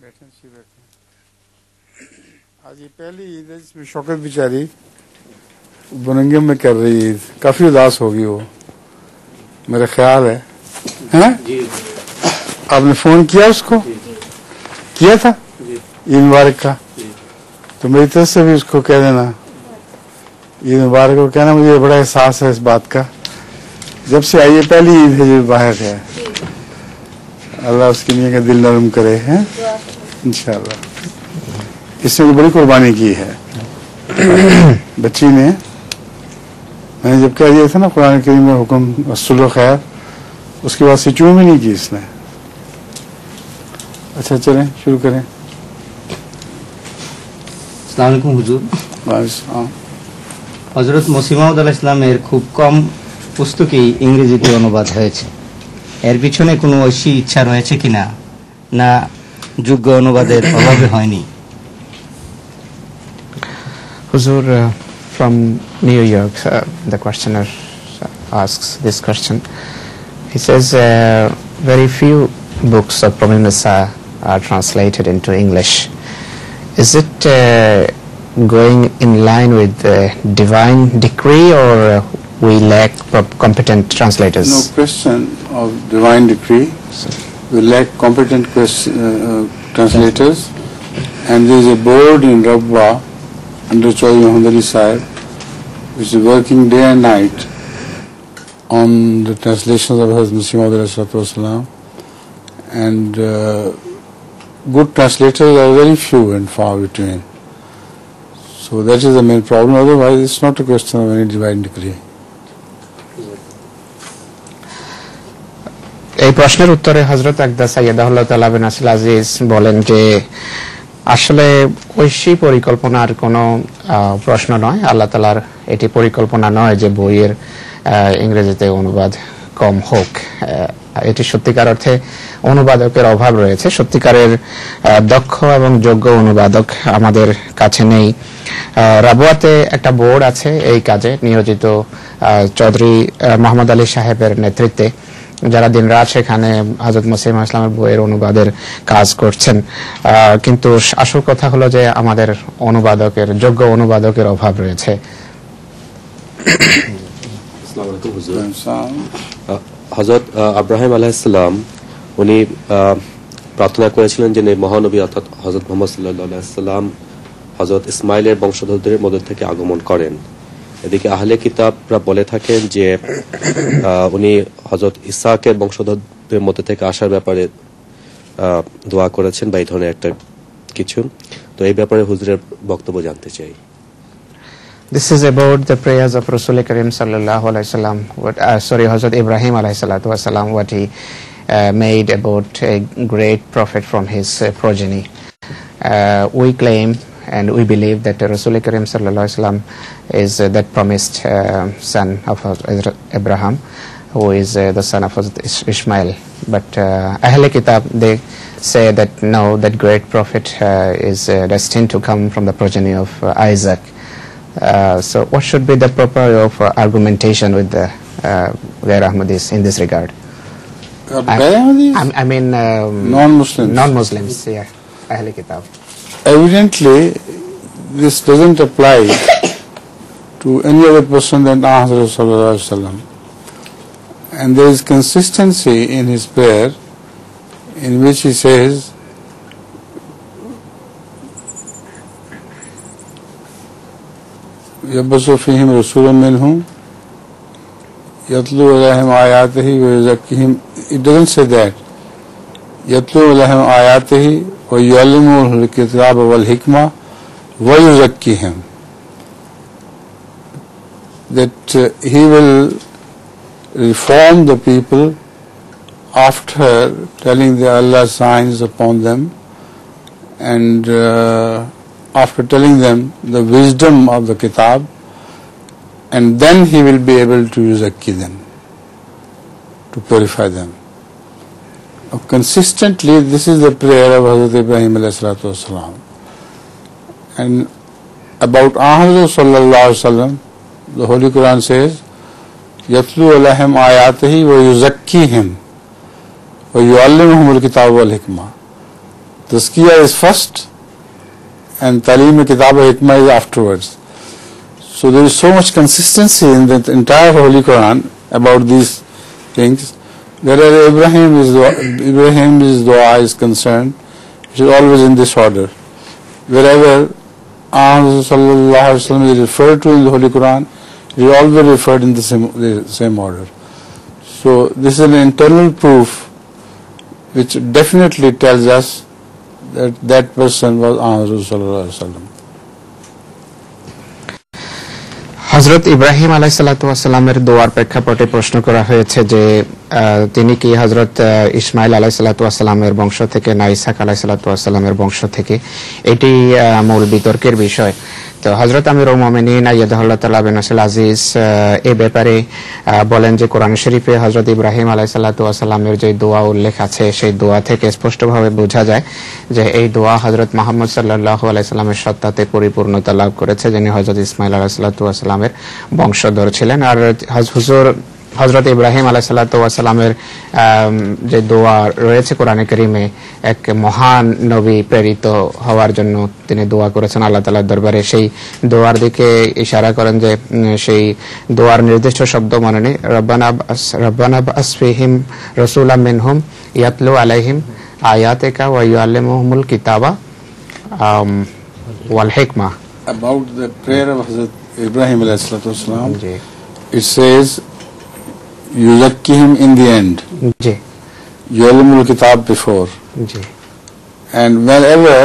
आज ये पहली ईद है जिसमें शौकत बेचारी बुरंगियम में कर रही ईद, काफी उदास होगी वो, मेरा ख्याल है। हैं? आपने फोन किया उसको? किया था ईद मुबारक का? तो मेरी तरफ से भी उसको कह देना ईद मुबारक को कहना, मुझे बड़ा एहसास है इस बात का, जब से आई है पहली ईद है जो बाहर है। अल्लाह उसकी मियां का दिल नरम करे हैं इंशाअल्लाह। इसने बड़ी कुर्बानी की है बच्ची ने। मैंने जब कह दिया था ना कुरान करीम में हुक्म सुलो खैर, उसके बाद से चूं भी नहीं की इसने। अच्छा चलें शुरू करें। अस्सलाम वालेकुम हुजूर। হযরত মসিহ মাউদ আলাইহিস সালামের খুব কম পুস্তকই ইংরেজিতে অনুবাদ হয়েছে। এর পিছনে কোনো ঐশী ইচ্ছা রয়েছে কিনা, না যোগ্য অনুবাদের অভাবে হয়নি? Huzur, from New York, the questioner asks this question. He says very few books of Prophet Musa are translated into English. Is it going in line with the divine decree, or we lack competent translators? No question of divine decree. We lack competent translators, and there is a board in Rabwa under Chaudhry Muhammad Ali Sahib, which is working day and night on the translations of Hazrat Masih Maud alayhi, and good translators are very few and far between. So that is the main problem. Otherwise, it's not a question of any divine decree. এই প্রশ্নের উত্তরে হযরত আকদাস সাইয়্যিদাহুল্লাহ তাআলা বিন আসিল আজিজ বলেন যে আসলে ঐশী পরিকল্পনার কোনো প্রশ্ন নয়। আল্লাহ তাআলার এটি পরিকল্পনা নয় যে বইয়ের ইংরেজিতে অনুবাদ কম হোক। এটি সত্যিকার অর্থে অনুবাদকের অভাব রয়েছে। সত্যিকারের দক্ষ এবং যোগ্য অনুবাদক আমাদের কাছে নেই। রাবুয়াতে একটা বোর্ড আছে এই কাজে নিয়োজিত চৌধুরী মোহাম্মদ আলী সাহেবের নেতৃত্বে, যারা দিনরাত সেখানে হযরত মসিহ মাউদ ইসলামের বইয়ের অনুবাদের কাজ করছেন। কিন্তু আসল কথা হলো যে আমাদের অনুবাদকের, যোগ্য অনুবাদকের অভাব রয়েছে। আসসালামু আলাইকুম হুজুর। হযরত ইব্রাহিম আলাইহিস সালাম উনি প্রার্থনা করেছিলেন যে মহানবী অর্থাৎ হযরত মুহাম্মদ সাল্লাল্লাহু আলাইহি ওয়াসাল্লাম হযরত ইসমাইলের বংশধরদের মধ্য থেকে আগমন করেন। এদিকে আহলে কিতাবরা বলে থাকেন যে উনি হযরত ইসাকের বংশধরদের মধ্য থেকে আসার ব্যাপারে দোয়া করেছেন বা এই ধরনের একটা কিছু। তো এই ব্যাপারে হুজুরের বক্তব্য জানতে চাই। This is about the prayers of Rasul Karim sallallahu alaihi wasallam. Hazrat Ibrahim alayhi salatu wasalam, what he made about a great prophet from his progeny. We claim and we believe that Rasul Karim sallallahu alaihi wasallam is that promised son of Abraham, who is the son of Ishmael. But Ahle Kitab, they say that no, that great prophet is destined to come from the progeny of Isaac. So what should be the proper argumentation with the Ghair Ahmadis in this regard? I mean non-Muslims. Non-Muslims, yeah, Ahle Kitab. Evidently, this doesn't apply to any other person than Hazrat sallallahu alaihi wasallam. And there is consistency in his prayer, in which he says, يَبَّسُ فِيهِمْ رَسُولًا مِّنْهُمْ يَتْلُو عَلَيْهِمْ آيَاتِهِ وَيُزَكِّيهِمْ. It doesn't say that. يَتْلُو عَلَيْهِمْ آيَاتِهِ وَيُعَلِّمُهُمُ الْكِتَابَ وَالْحِكْمَةَ وَيُزَكِّيهِمْ. That he will reform the people after telling the Allah's signs upon them, and after telling them the wisdom of the kitab, and then he will be able to yuzakki them, to purify them. Consistently, this is the prayer of Hazrat Ibrahim alayhi salatu wasalam. And about Hazrat sallallahu alaihi wasallam, the Holy Quran says, يَتْلُو عَلَيْهِمْ آيَاتِهِ وَيُزَكِّيهِمْ وَيُعَلِّمُهُمُ الْكِتَابَ وَالْحِكْمَةَ. Tazkiyah is first and Talim Kitab Hikmah is afterwards. So there is so much consistency in the entire Holy Quran about these things. Whereas Ibrahim's dua is concerned, it is always in this order. Wherever Sallallahu is referred to in the Holy Quran, it is always referred in the same order. So this is an internal proof which definitely tells us that that person was Sallallahu Alaihi Wasallam. হযরত ইব্রাহিম আলাইহিস সালাতু ওয়াস সালামের দোয়ার প্রেক্ষাপটে প্রশ্ন করা হয়েছে যে তিনি কি হযরত ইসমাঈল আলাইহিস সালাতু ওয়াস সালামের বংশ থেকে না ইসহাক আলাইহিস সালাতু ওয়াস সালামের বংশ থেকে, এটি মূল বিতর্কের বিষয়। তো হযরত আমিরুল মুমিনিন আইয়াদাহুল্লাহ তাআলা বিনাসিল আজিজ এই ব্যাপারে বলেন যে কোরআন শরীফে হযরত ইব্রাহিম আলাইহিস সালাতু ওয়াস সালামের যে দোয়া উল্লেখ আছে সেই দোয়া থেকে স্পষ্টভাবে বোঝা যায় যে এই দোয়া হযরত মুহাম্মদ সাল্লাল্লাহু আলাইহি সাল্লামের সত্তাতে পরিপূর্ণতা লাভ করেছে, যিনি হযরত ইসমাঈল আলাইহিস সালাতু ওয়াস সালামের বংশধর ছিলেন। আর হুজুর হযরত ইব্রাহিম আলাইহিস সালাতু ওয়াস সালামের যে দোয়া রয়েছে কোরআনে কারীমে, এক মহান নবী প্রেরিত হওয়ার জন্য তিনি দোয়া করেছেন আল্লাহ তাআলার দরবারে, সেই দোয়ার দিকে ইশারা করেন যে সেই দোয়ার নির্দিষ্ট শব্দ মনে নেই, রব্বানা বা'আস ফীহিম রাসূলাম মিনহুম ইয়াতলু আলাইহিম আয়াতিকা ওয়া ইউআল্লিমুহুমুল কিতাবা ওয়াল হিকমা। About the prayer of Hazrat Ibrahim alayhi salatu wasalam, it says Yuzakkihim in the end, Yu'allimul Kitab before. And whenever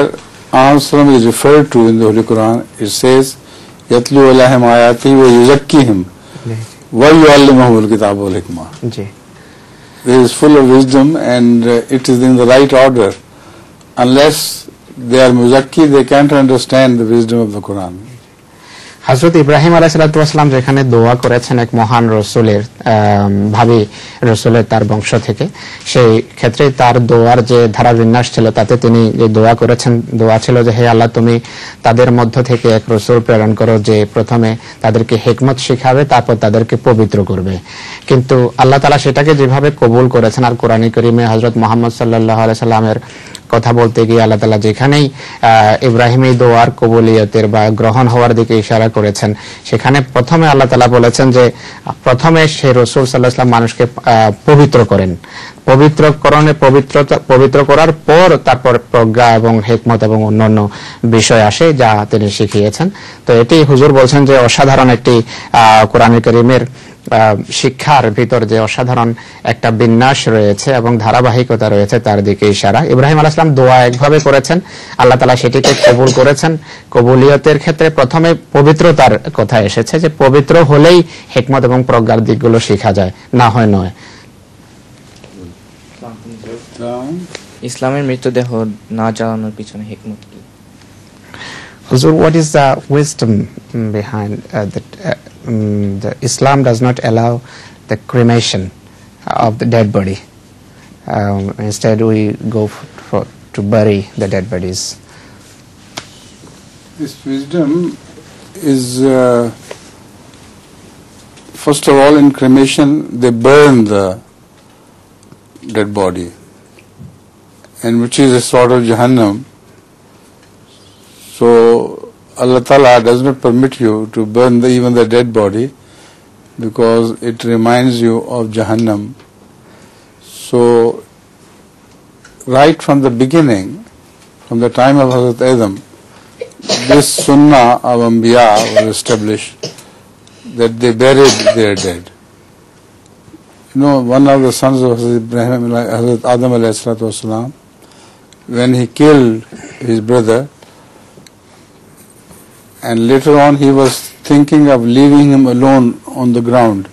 Salam is referred to in the Holy Quran, it says Yatlu alaihim ayati wa yuzakkihim wa yu'allimuhumul Kitab wal Hikmah. It is full of wisdom and it is in the right order. Unless they are muzakki, they can't understand the wisdom of the Quran. হযরত ইব্রাহিম আলাইহিস সালাতু ওয়াস সালাম যেখানে দোয়া করেছেন এক মহান রাসূলের ভাবি রাসূলের তার বংশ থেকে, সেই ক্ষেত্রে তার দোয়ার যে ধারাবিন্যাস ছিল তাতে তিনি যে দোয়া করেছেন, দোয়া ছিল যে হে আল্লাহ তুমি তাদের মধ্য থেকে এক রাসূল প্রেরণ করো যে প্রথমে তাদেরকে হিকমত শিখাবে, তারপর তাদেরকে পবিত্র করবে। কিন্তু আল্লাহ তাআলা সেটাকে যেভাবে কবুল করেছেন, আর কোরআনে কারীমে হযরত মুহাম্মদ সাল্লাল্লাহু আলাইহি সাল্লামের কথা বলতে গিয়ে আল্লাহ তাআলা যেখানেই ইব্রাহিমী দোয়ার কবুলিয়তের বা গ্রহণ হওয়ার দিকে ইশারা করেছেন, সেখানে প্রথমে আল্লাহ তাআলা বলেছেন যে প্রথমে সেই রাসূল সাল্লাল্লাহু আলাইহি ওয়াসাল্লাম মানুষকে পবিত্র করেন, পবিত্র করার পর তারপর প্রজ্ঞা এবং হিকমত এবং অন্যান্য বিষয় আসে যা তিনি শিখিয়েছেন। তো এটি হুজুর বলছেন যে অসাধারণ একটি কোরআনে কারীমের শিক্ষার ভিতর যে অসাধারণ একটা বিন্যাস রয়েছে এবং ধারাবাহিকতা রয়েছে তার দিকে ইশারা। ইব্রাহিম আলাইহিস সালাম দোয়া একভাবে করেছেন, আল্লাহ তাআলা সেটিকে কবুল করেছেন। কবুলিয়তের ক্ষেত্রে প্রথমে পবিত্রতার কথা এসেছে যে পবিত্র হলেই হিকমত এবং প্রজ্ঞার দিকগুলো শেখা যায়, না হয় নয়। ইসলামের মৃতদেহ না জ্বালানোর পিছনে হিকমত কি? Huzur, what is the wisdom behind that the Islam does not allow the cremation of the dead body? Instead, we go to bury the dead bodies. This wisdom is, first of all, in cremation, they burn the dead body, and which is a sort of Jahannam. So Allah Ta'ala does not permit you to burn even the dead body because it reminds you of Jahannam. So right from the beginning, from the time of Hazrat Adam, this sunnah of Anbiya was established that they buried their dead. You know, one of the sons of Hazrat Adam alayhi salatu wasalam, when he killed his brother, and later on he was thinking of leaving him alone on the ground,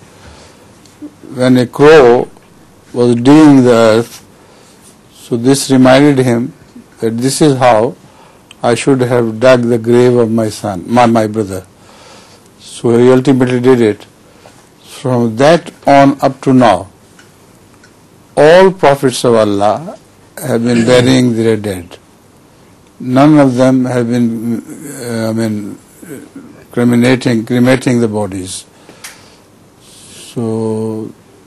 when a crow was digging the earth, so this reminded him that this is how I should have dug the grave of my son, my brother. So he ultimately did it. From that on up to now, all prophets of Allah have been burying their dead. None of them have been, cremating the bodies. So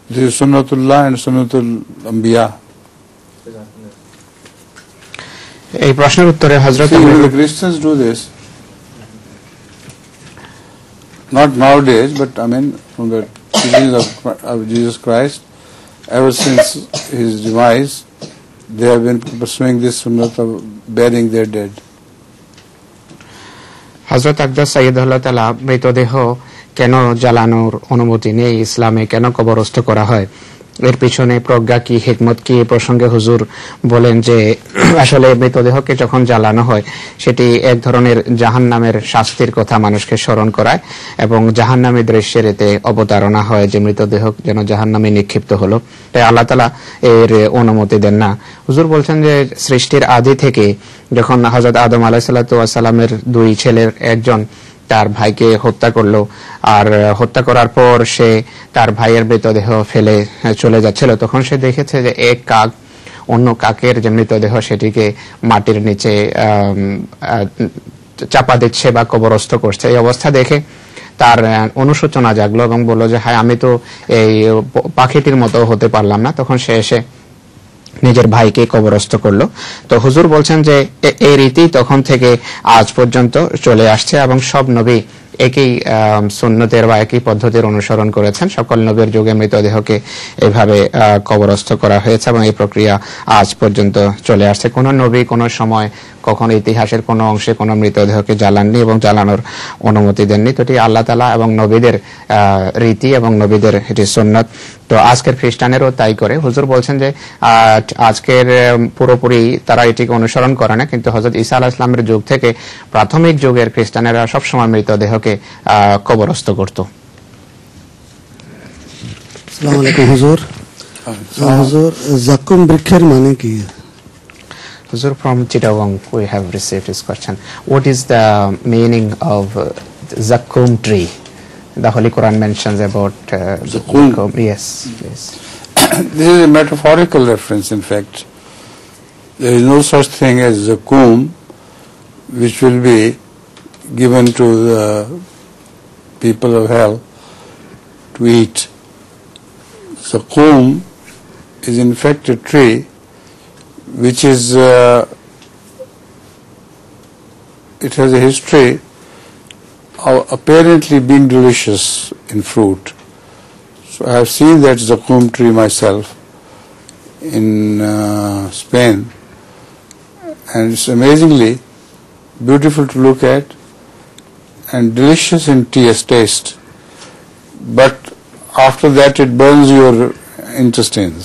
this is Sunnatullah and Sunnatul Anbiya. এই প্রশ্নের উত্তরে হযরত the Christians do this. Not nowadays, but I mean from the teachings of Jesus Christ, ever since his demise, they have been pursuing this sunnah of burying their dead. হযরত আকদাস সাইয়্যিদুল্লাহ তাআলা মৃতদেহ কেন জ্বালানোর অনুমতি নেই ইসলামে, কেন কবরস্থ করা হয়, এর পিছনে প্রজ্ঞা কি, হিকমত কি, এই প্রসঙ্গে হুজুর বলেন যে আসলে মৃতদেহকে যখন জ্বালানো হয় সেটি এক ধরনের জাহান্নামের শাস্তির কথা মানুষকে স্মরণ করায় এবং জাহান্নামী দৃশ্যের এতে অবতারণা হয় যে মৃতদেহ যেন জাহান্নামে নিক্ষিপ্ত হলো, তাই আল্লাহ তাআলা এর অনুমতি দেন না। হুজুর বলছেন যে সৃষ্টির আদি থেকে যখন হযরত আদম আলাইহিস সালাতু ওয়াস সালামের দুই ছেলের একজন তার ভাইকে হত্যা করলো, আর হত্যা করার পর সে তার ভাইয়ের মৃতদেহ ফেলে চলে যাচ্ছিল, তখন সে দেখেছে যে এক কাক অন্য কাকের যে মৃতদেহ সেটিকে মাটির নিচে চাপা দিচ্ছে বা কবরস্থ করছে। এই অবস্থা দেখে তার অনুশোচনা জাগলো এবং বলল যে হায়, আমি তো এই পাখিটির মতো হতে পারলাম না। তখন সে এসে নিজের ভাইকে কবরস্থ করলো। তো হুজুর বলছেন যে এই রীতি তখন থেকে আজ পর্যন্ত চলে আসছে এবং সব নবী একই সুন্নতের বা একই পদ্ধতির অনুসরণ করেছেন। সকল নবীর যুগে মৃতদেহকে এভাবে কবরস্থ করা হয়েছে এবং এই প্রক্রিয়া আজ পর্যন্ত চলে আসছে। কোন নবী কোন সময় কখনো ইতিহাসের কোন অংশে কোন মৃতদেহকে জ্বালাননি এবং জ্বালানোর অনুমতি দেননি। তো এটি আল্লাহ তাআলা এবং নবীদের রীতি এবং নবীদের এটি সুন্নত। তো আজকের খ্রিস্টানেরও তাই করে। হুজুর বলছেন যে আজকের পুরোপুরি তারা এটিকে অনুসরণ করে না, কিন্তু হযরত ঈসা আলাইহিস সালামের যুগ থেকে প্রাথমিক যুগের খ্রিস্টানেরা সবসময় মৃতদেহকে কবরস্থ করত। আসসালামু আলাইকুম হুজুর। হুজুর, জাকুম বৃক্ষের মানে কি? Huzur, from Chittagong we have received his question. What is the meaning of Zakum tree? The Holy Quran mentions about Zakum. Yes, please. This is a metaphorical reference, in fact. There is no such thing as Zakum which will be given to the people of hell to eat. Zakum is in fact a tree which is it has a history of apparently being delicious in fruit. So I have seen that Zakum tree myself in Spain, and it's amazingly beautiful to look at and delicious in taste, but after that it burns your intestines.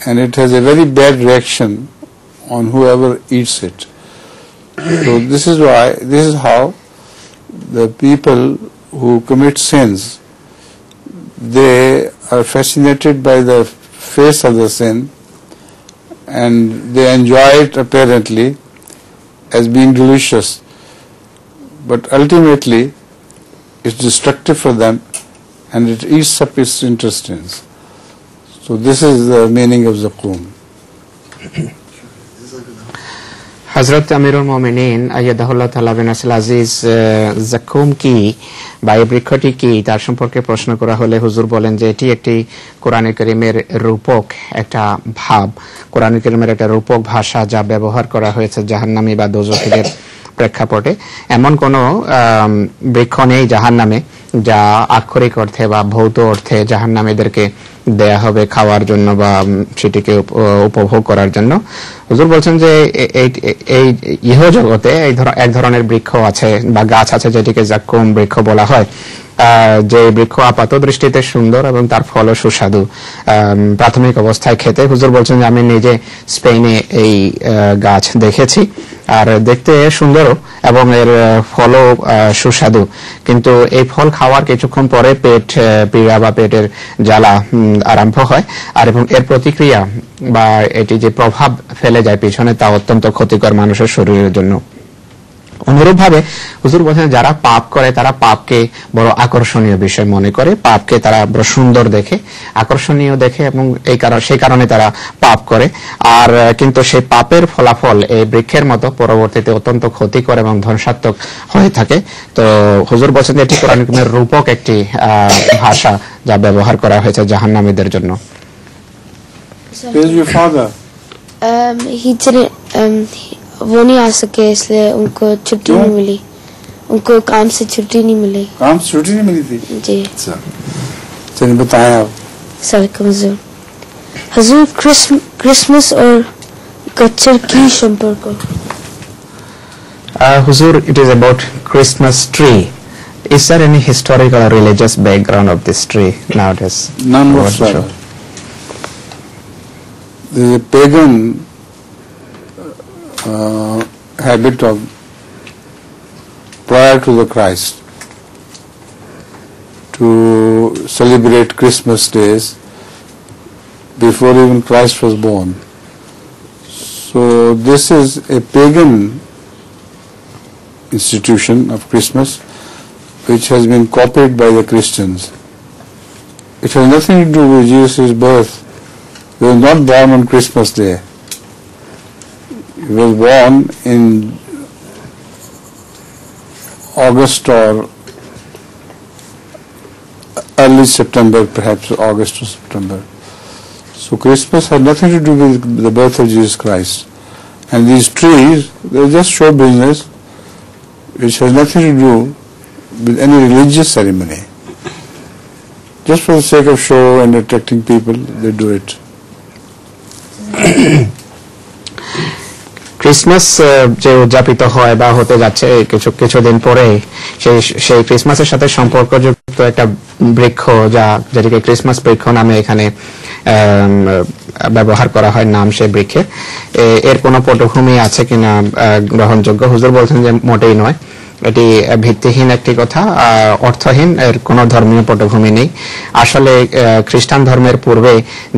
And it has a very bad reaction on whoever eats it. So this is how the people who commit sins, they are fascinated by the face of the sin and they enjoy it apparently as being delicious, but ultimately it's destructive for them and it eats up its intestines. So this is the meaning of Zakum. হযরত আমিরুল মুমিনিন আইয়াদাহুল্লাহ তাআলা বিন আসল আজিজ জাকুম কি বা এই বৃক্ষটি কি তার সম্পর্কে প্রশ্ন করা হলে হুজুর বলেন যে এটি একটি কোরআনে কারীমের রূপক একটা ভাব, কোরআনে কারীমের একটা রূপক ভাষা যা ব্যবহার করা হয়েছে জাহান্নামী বা দোজখীদের প্রেক্ষাপটে। এমন কোন বৃক্ষ নেই জাহান্নামে যা আক্ষরিক অর্থে বা ভৌত অর্থে জাহান্নামীদেরকে দেয়া হবে খাওয়ার জন্য বা সেটিকে উপভোগ করার জন্য। হুজুর বলছেন যে এই ইহজগতে এক ধরনের বৃক্ষ আছে বা গাছ আছে যেটিকে জাকুম বৃক্ষ বলা হয়, যে বৃক্ষ আপাত দৃষ্টিতে সুন্দর এবং তার ফলও সুস্বাদু প্রাথমিক অবস্থায় খেতে। হুজুর বলছেন যে আমি নিজে স্পেনে এই গাছ দেখেছি, আর দেখতে সুন্দরও এবং এর ফলও সুস্বাদু, কিন্তু এই ফল খাওয়ার কিছুক্ষণ পরে পেট পীড়া বা পেটের জ্বালা আরম্ভ হয়, আর এবং এর প্রতিক্রিয়া বা এটি যে প্রভাব ফেলে যায় পিছনে তা অত্যন্ত ক্ষতিকর মানুষের শরীরের জন্য। অনুরূপভাবে হুজুর বলছেন যারা পাপ করে তারা পাপকে বড় আকর্ষণীয় বিষয় মনে করে, পাপকে তারা বড় সুন্দর দেখে, আকর্ষণীয় দেখে এবং সেই কারণে তারা পাপ করে, আর কিন্তু সেই পাপের ফলাফল এই বৃক্ষের মতো পরবর্তীতে অত্যন্ত ক্ষতিকর এবং ধ্বংসাত্মক হয়ে থাকে। তো হুজুর বলছেন এটি কোরআনের রূপক একটি ভাষা যা ব্যবহার করা হয়েছে জাহান্নামীদের জন্য। Where's your father? वो नहीं आ सके इसलिए उनको छुट्टी नहीं मिली, उनको काम से छुट्टी नहीं मिली। काम से छुट्टी नहीं मिली थी? जी। अच्छा, चलिए बताएं आप। सलाम हुजूर। हुजूर क्रिसमस और कल्चर की संपर्क? Huzur, it is about Christmas tree. Is there any historical or religious background of this tree nowadays? None whatsoever. There is a pagan habit of prior to the Christ to celebrate Christmas days before even Christ was born. So this is a pagan institution of Christmas which has been copied by the Christians. It has nothing to do with Jesus' birth. He was not born on Christmas Day. He was born in August or early September, perhaps August or September. So Christmas had nothing to do with the birth of Jesus Christ. And these trees, they're just show business which has nothing to do with any religious ceremony. Just for the sake of show and attracting people, they do it. Christmas যে উদযাপিত হয় বা হতে যাচ্ছে কিছুদিন পরে সেই ক্রিসমাসের সাথে সম্পর্কযুক্ত একটা বৃক্ষ যেটাকে ক্রিসমাস বৃক্ষ নামে এখানে ব্যবহার করা হয় নাম সেই বৃক্ষের, এর কোনো পটভূমি আছে কিনা গ্রহণযোগ্য? হুজুর বলছেন যে মোটেই নয়, এটি ভিত্তিহীন একটি কথা, অর্থহীন, এর কোনো ধর্মীয় পটভূমি নেই। আসলে খ্রিস্টান ধর্মের পূর্বে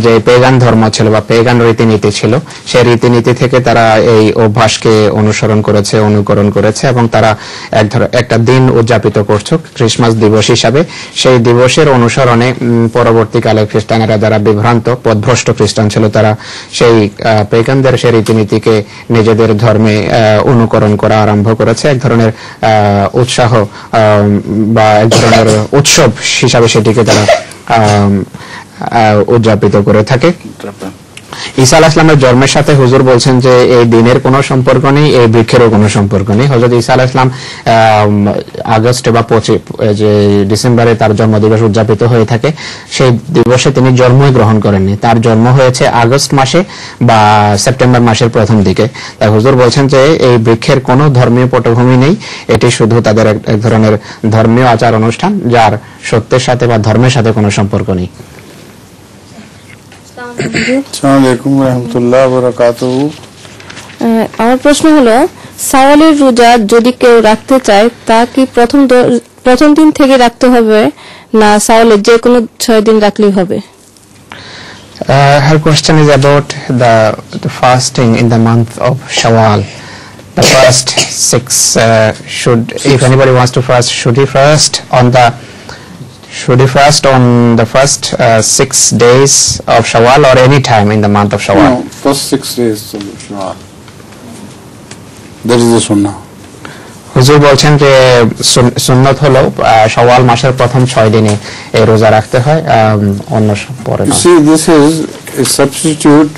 যে পেগান ধর্ম ছিল বা পেগান রীতিনীতি ছিল, সেই রীতিনীতি থেকে তারা এই অভ্যাসকে অনুসরণ করেছে, অনুকরণ করেছে এবং তারা একটা দিন উদযাপিত করছে ক্রিসমাস দিবস হিসাবে। সেই দিবসের অনুসরণে পরবর্তীকালে খ্রিস্টানেরা যারা বিভ্রান্ত পথভ্রষ্ট খ্রিস্টান ছিল, তারা সেই পেগানদের সেই রীতিনীতিকে নিজেদের ধর্মে অনুকরণ করা আরম্ভ করেছে। এক ধরনের উৎসাহ বা এক ধরনের উৎসব হিসাবে সেটিকে তারা উদযাপিত করে থাকে। ঈসা আলাইহিস সালামের জন্মের সাথে হুজুর বলছেন যে এই দিনের কোনো সম্পর্ক নেই, এই বৃক্ষেরও কোনো সম্পর্ক নেই। হযরত ঈসা আলাইহিস সালাম আগস্ট বা ডিসেম্বরে তার জন্মদিবস উদযাপিত হয়ে থাকে। সেই দিবসে তিনি জন্মই গ্রহণ করেননি, তার জন্ম হয়েছে আগস্ট মাসে বা সেপ্টেম্বর মাসের প্রথম দিকে। তাই হুজুর বলছেন যে এই বৃক্ষের কোনো ধর্মীয় পটভূমি নেই, এটি শুধু তাদের এক ধরনের ধর্মীয় আচার অনুষ্ঠান যার সত্যের সাথে বা ধর্মের সাথে কোনো সম্পর্ক নেই। আমার প্রশ্ন হলো, সাওয়ালের রোজা যদি কেউ রাখতে চায় তা কি প্রথম দিন থেকে রাখতে হবে না সাওয়ালের যে কোনো 6 দিন রাখলেই হবে? Her question is about the fasting in the month of Shawwal. The first 6 if anybody wants to fast, should he fast on the first 6 days of Shawwal or any time in the month of Shawwal? No, first 6 days of Shawwal. That is the sunnah. হুজুর বলছেন যে সুন্নাত হলো শাওয়াল মাসের প্রথম 6 দিনে এই রোজা রাখতে হয়, অন্য পরে না। See, this is a substitute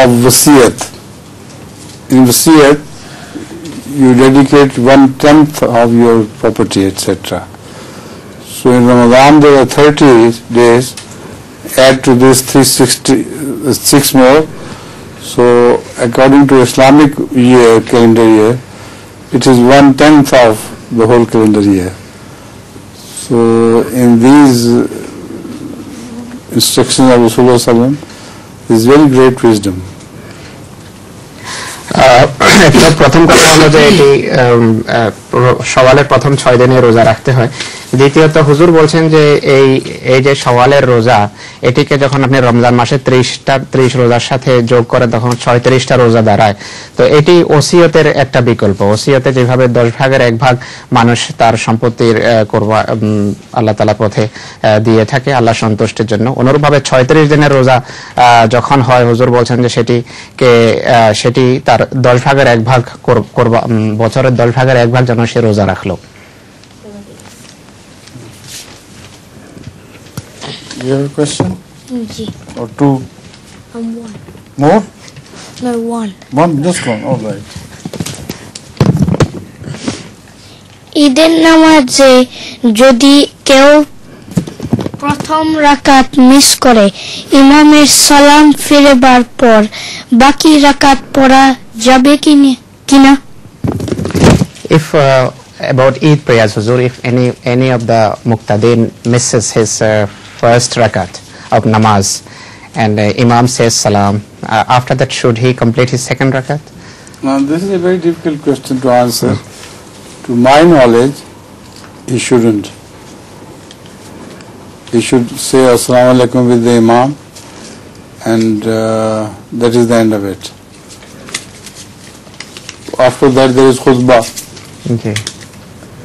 of wasiyat. In wasiyat, you dedicate 1/10 of your property, etc. So in Ramadan there are 30 days, add to this 366 more. So according to Islamic year, calendar year, it is 1/10 of the whole calendar year. So in these instructions of Rasulullah sallam is very great wisdom. প্রথম কথা হলো যে এটি শাওয়ালের প্রথম 6 দিনে রোজা রাখতে হয়। দ্বিতীয়ত হুজুর বলছেন যে এই যে শাওয়ালের রোজা, এটিকে যখন আপনি রমজান মাসে 30 রোজার সাথে যোগ করেন তখন 36টা রোজা দাঁড়ায়। তো এটি ওসিয়তের একটা বিকল্প। ওসিয়তে যেভাবে 10 ভাগের 1 ভাগ মানুষ তার সম্পত্তির আল্লাহ তাআলার পথে দিয়ে থাকে আল্লাহ সন্তুষ্টির জন্য, অনুরূপভাবে 36 দিনের রোজা যখন হয়, হুজুর বলছেন যে সেটি তার 10 ভাগের 1 ভাগ বছরের 10 ভাগের 1 ভাগ যেন সে রোজা রাখলো। You have a question? G. Or two? One. More? No, one. One, just one. All right. ঈদের নামাজে যদি কেউ প্রথম রাকাত মিস করে ইমামের সালাম ফিরবার পর বাকি রাকাত পড়া যাবে কিনা? If about Eid prayers, Huzur, if any of the muqtadin misses his first rakat of namaz and Imam says salam, after that should he complete his second rakat? Now this is a very difficult question to answer. To my knowledge, he shouldn't. He should say Assalamu alaikum with the Imam, and that is the end of it. After that there is khutbah. Okay.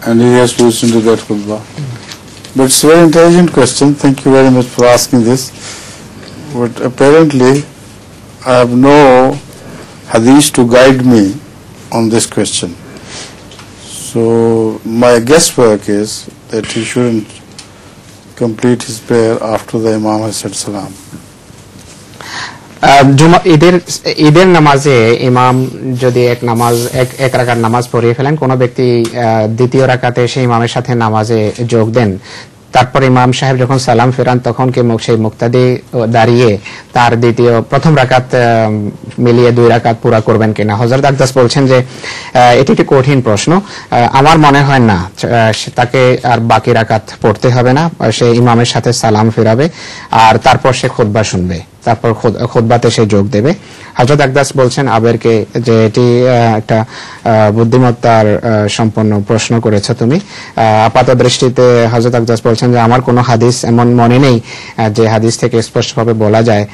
And he has to listen to that khutbah. But it's a very intelligent question. Thank you very much for asking this. But apparently, I have no hadith to guide me on this question. So my guesswork is that he shouldn't complete his prayer after the Imam has said salam. ঈদের নামাজে ইমাম যদি এক রাকাত নামাজ পড়িয়ে ফেলেন, কোন ব্যক্তি দ্বিতীয় রাকাতে এসে ইমামের সাথে নামাজে যোগ দেন, তারপর ইমাম সাহেব যখন সালাম ফেরান তখন কি সেই মুক্তাদি দাঁড়িয়ে তার প্রথম রাকাত মিলিয়ে 2 রাকাত পুরা করবেন কিনা? হযরত আকদাস বলছেন যে এটি একটি কঠিন প্রশ্ন। আমার মনে হয় না, তাকে আর বাকি রাকাত পড়তে হবে না, সে ইমামের সাথে সালাম ফেরাবে আর তারপর সে খুতবা শুনবে, তারপর খুতবাতে সে যোগ দেবে। হযরত আকদাস বলছেন আবেরকে যে এটি একটা বুদ্ধিমত্তার সম্পন্ন প্রশ্ন করেছো তুমি। আপাত দৃষ্টিতে হযরত আকদাস বলছেন যে আমার কোনো হাদিস এমন মনে নেই যে হাদিস থেকে স্পষ্টভাবে বলা যায়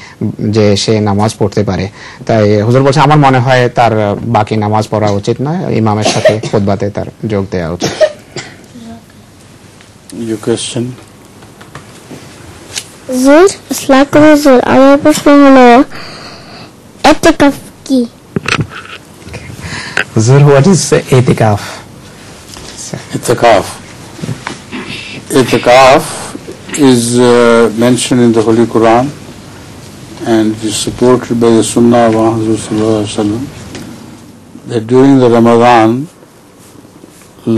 যে সে নামাজ পড়তে পারে। তাই হুজুর বলছেন আমার মনে হয় তার বাকি নামাজ পড়া উচিত নয়, ইমামের সাথে খুতবাতে তার যোগ দেওয়া উচিত। Your question? হুজুর, আসসালামু আলাইকুম হুজুর, আমার প্রশ্ন হলো ইতিকাফ কি? হুজুর, what is itikaf? Itikaf is mentioned in the Holy Quran and is supported by the Sunnah of Muhammad sallallahu alaihi wasallam that during the Ramadan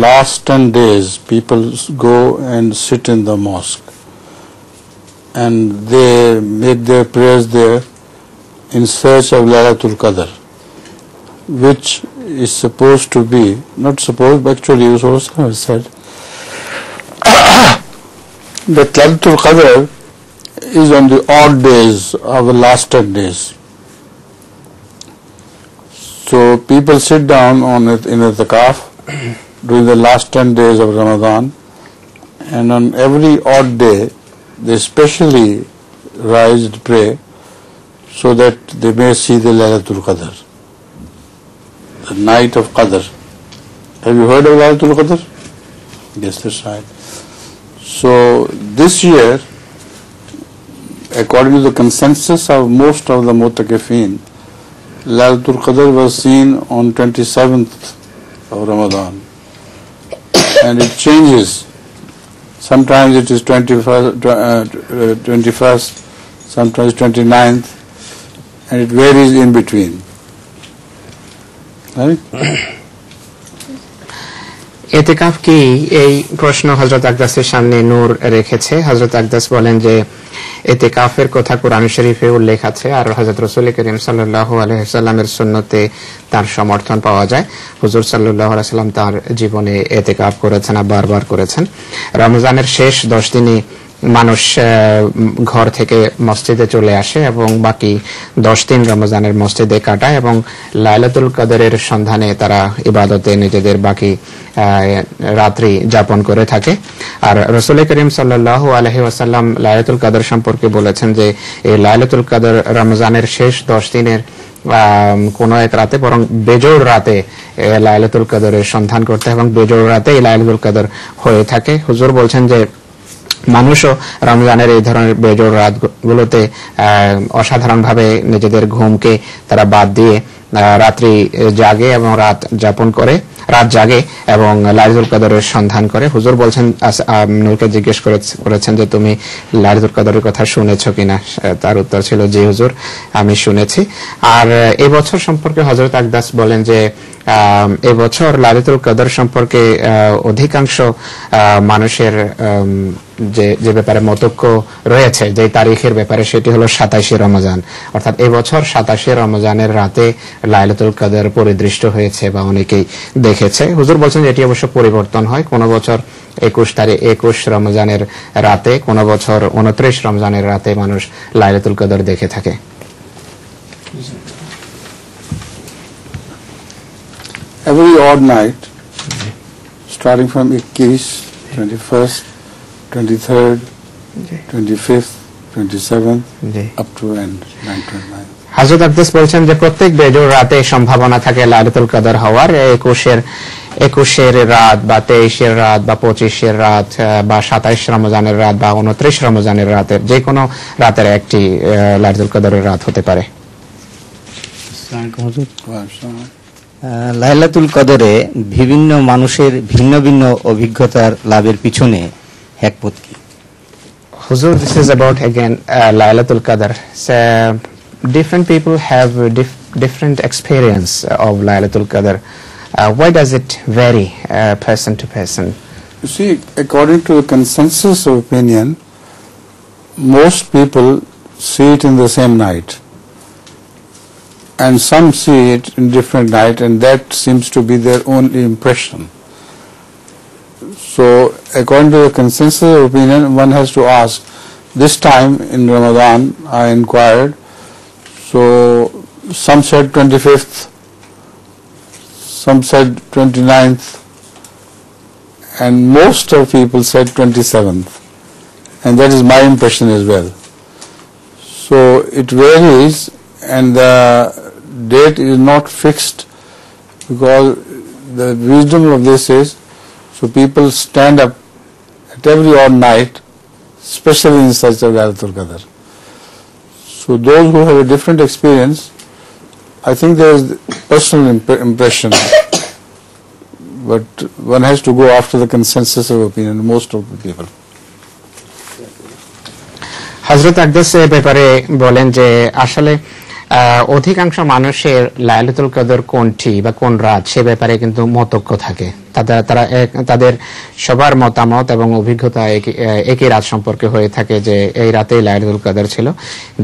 last 10 days people go and sit in the mosque and they make their prayers there in search of Laylatul Qadr, which is supposed to be, not supposed, but actually it was also said that Laylatul Qadr is on the odd days of the last 10 days. So people sit down on it in itikaf during the last 10 days of Ramadan, and on every odd day they specially rise to pray so that they may see the Laylatul Qadr, the night of Qadr. Have you heard of Laylatul Qadr? Yes, that's right. So this year, according to the consensus of most of the mutakifin, Laylatul Qadr was seen on 27th of Ramadan, and it changes. Sometimes it is 21st, sometimes 29th, and it varies in between. Right? ইতিকাফ কি, এই প্রশ্ন হযরত আকদাসের সামনে নূর রেখেছে। হযরত আকদাস বলেন যে ইতিকাফের কথা কোরআন শরীফে উল্লেখ আছে আর হযরত রাসূল করিম সাল্লাল্লাহু আলাইহি ওয়াসাল্লামের সুন্নতে তার সমর্থন পাওয়া যায়। হুজুর সাল্লাল্লাহু আলাইহি ওয়াসাল্লাম তার জীবনে ইতিকাফ করেছেন, বারবার করেছেন। রমজানের শেষ 10 দিনে মানুষ ঘর থেকে মসজিদে চলে আসে এবং বাকি 10 দিন রমজানের মসজিদে কাটায় এবং লাইলাতুল কদরের সন্ধানে তারা ইবাদতে নিজেদের বাকি রাত্রি যাপন করে থাকে। আর রাসূল করিম সাল্লাল্লাহু আলাইহি ওয়াসাল্লাম লাইলাতুল কদর সম্পর্কে বলেছেন যে এই লাইলাতুল কদর রমজানের শেষ 10 দিনের কোন এক রাতে, বরং বেজোড় রাতে লাইলাতুল কদরের সন্ধান করতে এবং বেজোড় রাতে লাইলাতুল কদর হয়ে থাকে। হুজুর বলছেন যে মানুষও রমজানের এই ধরনের বেজোড় রাতগুলোতে অসাধারণভাবে নিজেদের ঘুমকে তারা বাদ দিয়ে রাত্রি জাগে এবং রাত জাগে এবং লাইলাতুল কদরের সন্ধান করে। হুজুর বলছেন, নূরকে জিজ্ঞেস করেছেন যে তুমি লাইলাতুল কদরের কথা শুনেছো কিনা। তার উত্তর ছিল জি হুজুর, আমি শুনেছি। আর এবছর সম্পর্কে হযরত আকদাস বলেন যে এবছর লাইলাতুল কদর সম্পর্কে অধিকাংশ মানুষের যে ব্যাপারে মতৈক্য রয়েছে, যে তারিখের ব্যাপারে, সেটি হলো 27শে রমজান। অর্থাৎ এবছর 27শে রমজানের রাতে লাইলাতুল কদর পরিদৃষ্ট হয়েছে বা অনেকেই দেখেছে। হুজুর বলছেন এটি অবশ্য পরিবর্তন হয়, কোন বছর 21 রমজানের রাতে, কোন বছর 29 রমজানের রাতে মানুষ লাইলাতুল কদর দেখে থাকে। Every odd night, starting from 21, 21st, 23rd, 25th, 27th, up to end 929. হযরত আকদাস বলছেন যে প্রত্যেক বেজোড় রাতে সম্ভাবনা থাকে লাইলাতুল কদর হওয়ার। 21 রাত বা 23 রাত বা 25 রাত বা 27 রমজানের রাত বা 29 রমজানের রাতের যে কোনো রাতের একটি লাইলাতুল কদরের রাত হতে পারে। লাইলাতুল কদরে বিভিন্ন মানুষের ভিন্ন ভিন্ন অভিজ্ঞতার লাভের পিছনে হিকমত কি? Huzur, this is about again Laylatul Qadr. So, different people have different experience of Laylatul Qadr. Why does it vary person to person? You see, according to the consensus of opinion, most people see it in the same night, and some see it in different night, and that seems to be their only impression. So, according to the consensus of opinion, one has to ask, this time in Ramadan I inquired, so some said 25th, some said 29th, and most of people said 27th, and that is my impression as well. So it varies, and the date is not fixed, because the wisdom of this is, so people stand up at every odd night, especially in search of Laylatul Qadr. So those who have a different experience, I think there is personal impression, but one has to go after the consensus of opinion, most of the people. হযরত আকদাস এই ব্যাপারে বলেন যে আসলে অধিকাংশ মানুষের লাইলাতুল কদর কোনটি বা কোন রাত সে ব্যাপারে কিন্তু মতৈক্য থাকে। তাদের সবার মতামত এবং অভিজ্ঞতা একই রাত সম্পর্কে হয়ে থাকে যে এই রাতেই লাইলাতুল কদর ছিল।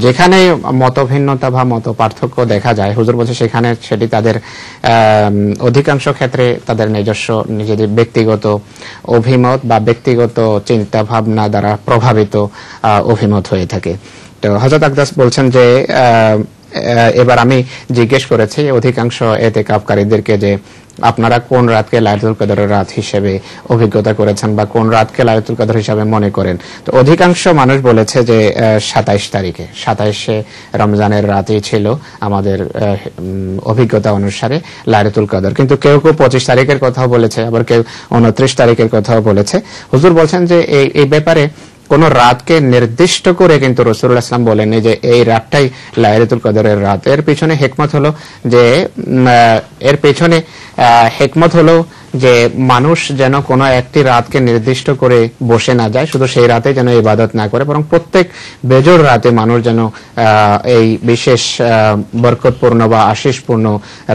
যেখানে মতভিন্নতা বা মত পার্থক্য দেখা যায়, হুজুর বলছে সেখানে সেটি তাদের অধিকাংশ ক্ষেত্রে তাদের নিজেদের ব্যক্তিগত অভিমত বা ব্যক্তিগত চিন্তা ভাবনা দ্বারা প্রভাবিত অভিমত হয়ে থাকে। তো হযরত আকদাস বলছেন যে এবার আমি জিজ্ঞেস করেছি অধিকাংশ এতেকাফকারীদেরকে যে আপনারা কোন রাতকে লাইলাতুল কদরের রাত হিসেবে অভিজ্ঞতা করেছেন বা কোন রাতকে লাইলাতুল কদর হিসেবে মনে করেন। তো অধিকাংশ মানুষ বলেছে যে 27শে রমজানের রাতেই ছিল আমাদের অভিজ্ঞতা অনুসারে লাইলাতুল কদর। কিন্তু কেউ 25 তারিখের কথাও বলেছে, আবার কেউ 29 তারিখের কথাও বলেছে। হুজুর বলছেন যে এই ব্যাপারে কোন রাতকে নির্দিষ্ট করে কিন্তু রাসূলুল্লাহ সাল্লাল্লাহু আলাইহি ওয়াসাল্লাম বলেননি যে এই রাতটাই লাইলাতুল কদরের রাত। এর পিছনে হিকমত হলো যে মানুষ যেন কোনো একটি রাতকে নির্দিষ্ট করে বসে না যায়, শুধু সেই রাতে যেন ইবাদত না করে, বরং প্রত্যেক বেজোড় রাতে মানুষ যেন এই বিশেষ বরকতপূর্ণ বা আশিসপূর্ণ